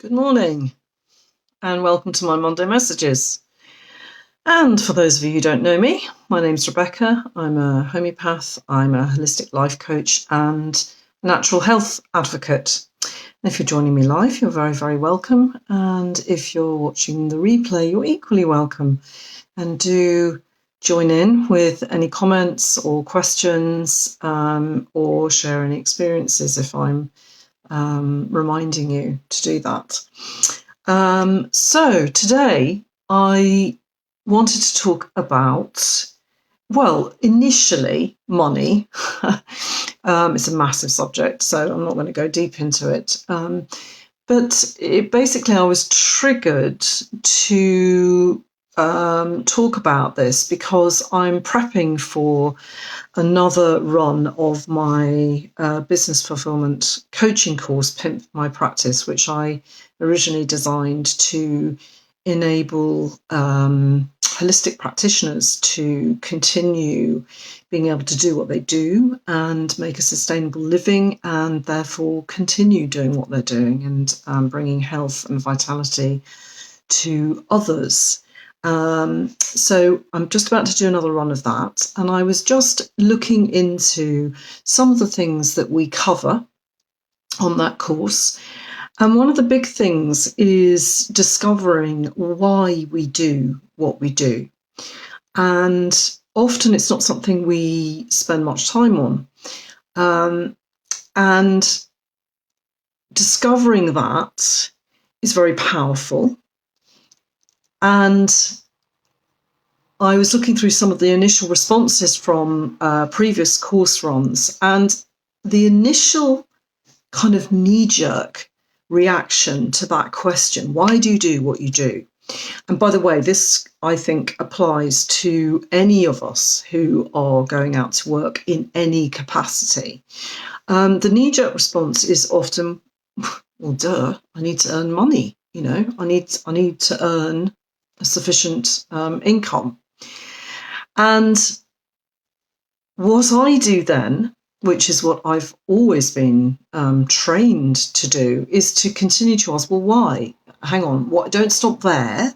Good morning and welcome to my Monday messages. And for those of you who don't know me, my name's Rebecca. I'm a homeopath, I'm a holistic life coach and natural health advocate. And if you're joining me live, you're very, very welcome. And if you're watching the replay, you're equally welcome. And do join in with any comments or questions or share any experiences if I'm reminding you to do that. So today I wanted to talk about, initially money. It's a massive subject, so I'm not going to go deep into it. But basically I was triggered to talk about this because I'm prepping for another run of my business fulfillment coaching course, Pimp My Practice, which I originally designed to enable holistic practitioners to continue being able to do what they do and make a sustainable living, and therefore continue doing what they're doing and bringing health and vitality to others. So I'm just about to do another run of that, and I was just looking into some of the things that we cover on that course. And one of the big things is discovering why we do what we do. And often it's not something we spend much time on. And discovering that is very powerful. And I was looking through some of the initial responses from previous course runs, and the initial kind of knee-jerk reaction to that question, why do you do what you do? And by the way, this, I think, applies to any of us who are going out to work in any capacity. The knee-jerk response is often, well, duh, I need to earn money. I need to earn a sufficient income. And what I do then, which is what I've always been trained to do, is to continue to ask, well, why? Hang on, what? Don't stop there.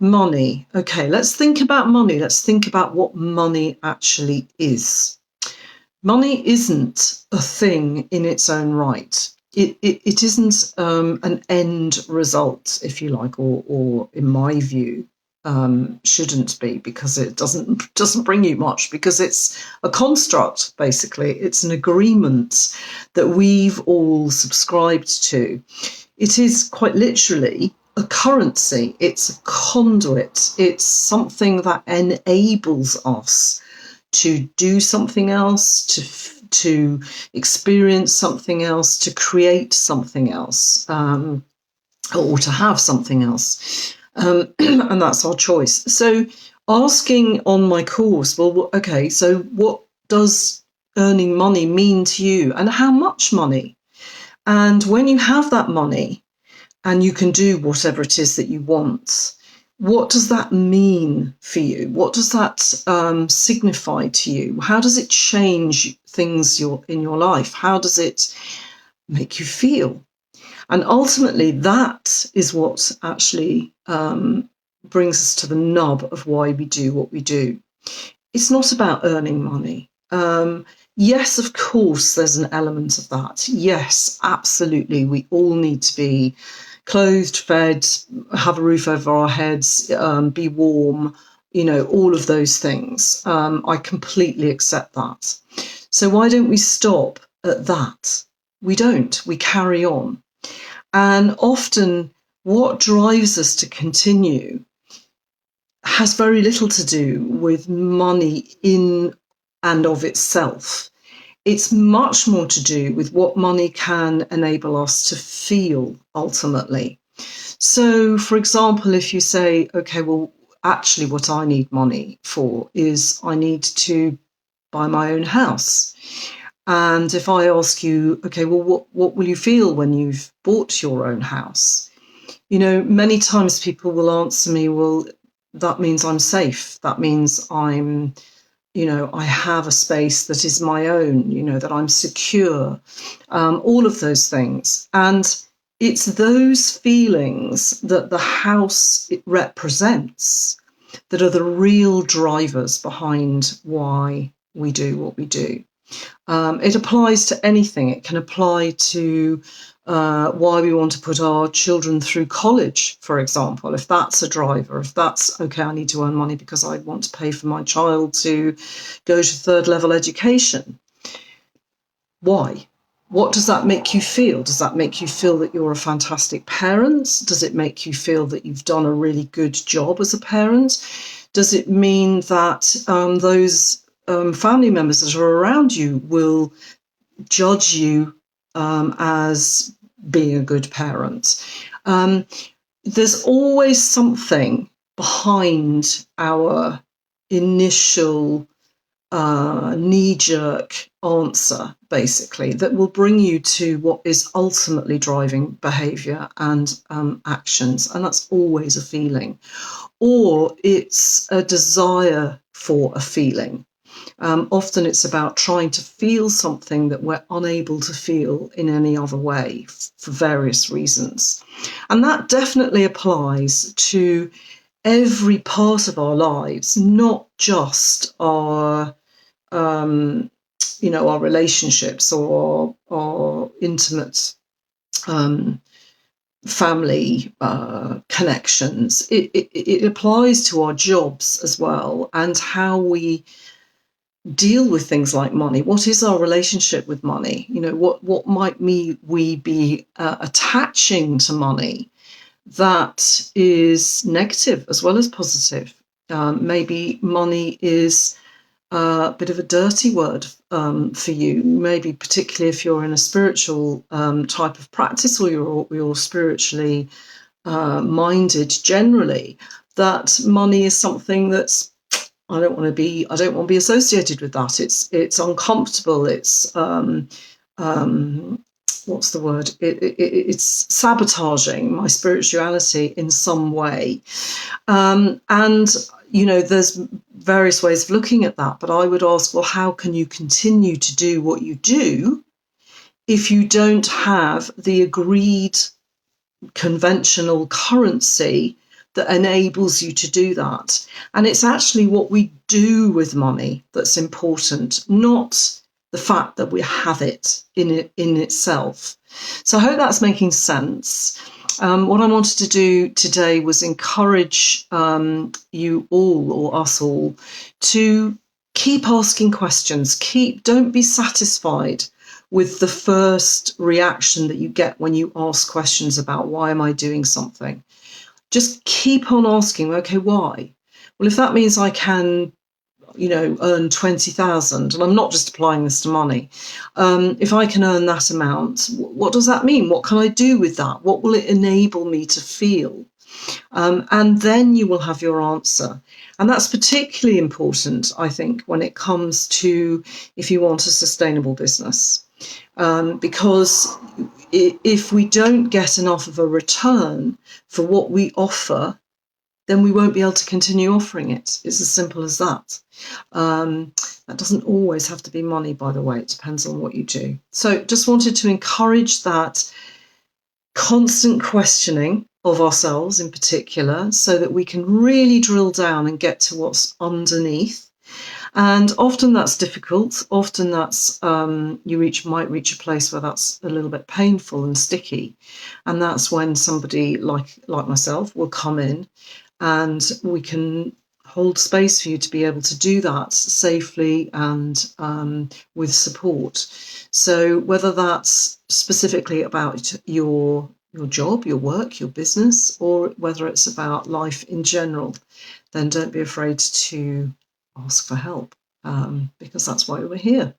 Money. Okay, let's think about money. Let's think about what money actually is. Money isn't a thing in its own right. It isn't an end result, if you like, or in my view, shouldn't be, because it doesn't bring you much, because it's a construct. Basically, it's an agreement that we've all subscribed to. It is quite literally a currency. It's a conduit. It's something that enables us to do something else, to experience something else, to create something else, or to have something else. And that's our choice. So asking on my course, well, okay, so what does earning money mean to you, and how much money? And when you have that money and you can do whatever it is that you want, what does that mean for you? What does that signify to you? How does it change things in your life? How does it make you feel? And ultimately, that is what actually brings us to the nub of why we do what we do. It's not about earning money. Yes, of course, there's an element of that. Yes, absolutely. We all need to be clothed, fed, have a roof over our heads, be warm, all of those things. I completely accept that. So why don't we stop at that? We don't. We carry on. And often what drives us to continue has very little to do with money in and of itself. It's much more to do with what money can enable us to feel ultimately. So, for example, if you say, okay, well, actually what I need money for is I need to buy my own house. And if I ask you, okay, well, what will you feel when you've bought your own house? Many times people will answer me, well, that means I'm safe. That means I have a space that is my own, that I'm secure, all of those things. And it's those feelings that the house it represents that are the real drivers behind why we do what we do. It applies to anything. It can apply to why we want to put our children through college, for example, if that's a driver, if that's, okay, I need to earn money because I want to pay for my child to go to third level education. Why? What does that make you feel? Does that make you feel that you're a fantastic parent? Does it make you feel that you've done a really good job as a parent? Does it mean that those family members that are around you will judge you as being a good parent? There's always something behind our initial knee-jerk answer, basically, that will bring you to what is ultimately driving behaviour and actions, and that's always a feeling, or it's a desire for a feeling. Often it's about trying to feel something that we're unable to feel in any other way for various reasons. And that definitely applies to every part of our lives, not just our our relationships or our intimate family connections. It applies to our jobs as well, and how we deal with things like money. What is our relationship with money? What might we be attaching to money that is negative as well as positive? Maybe money is a bit of a dirty word for you, maybe particularly if you're in a spiritual type of practice, or you're spiritually minded generally, that money is something that's, I don't want to be associated with that. It's uncomfortable. It's what's the word? It's sabotaging my spirituality in some way. And there's various ways of looking at that, but I would ask, well, how can you continue to do what you do if you don't have the agreed conventional currency that enables you to do that? And it's actually what we do with money that's important, not the fact that we have it in itself. So I hope that's making sense. What I wanted to do today was encourage you all, or us all, to keep asking questions. Don't be satisfied with the first reaction that you get when you ask questions about why am I doing something. Just keep on asking, okay, why? Well, if that means I can earn 20,000, and I'm not just applying this to money. If I can earn that amount, what does that mean? What can I do with that? What will it enable me to feel? And then you will have your answer. And that's particularly important, I think, when it comes to if you want a sustainable business. Because if we don't get enough of a return for what we offer, then we won't be able to continue offering it. It's as simple as that. That doesn't always have to be money, by the way. It depends on what you do. So just wanted to encourage that constant questioning of ourselves in particular, so that we can really drill down and get to what's underneath. And often that's difficult. Often that's you might reach a place where that's a little bit painful and sticky. And that's when somebody like myself will come in, and we can hold space for you to be able to do that safely and with support. So whether that's specifically about your job, your work, your business, or whether it's about life in general, then don't be afraid to ask for help, because that's why we're here.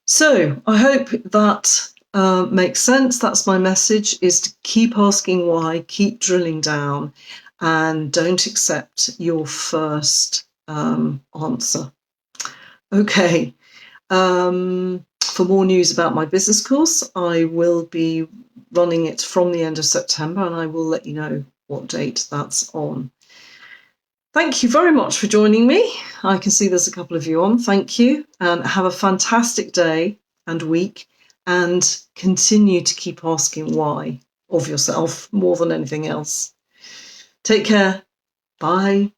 So I hope that makes sense. That's my message, is to keep asking why, keep drilling down, and don't accept your first answer. Okay. For more news about my business course, I will be running it from the end of September, and I will let you know what date that's on. Thank you very much for joining me. I can see there's a couple of you on. Thank you, and have a fantastic day and week, and continue to keep asking why of yourself more than anything else. Take care. Bye.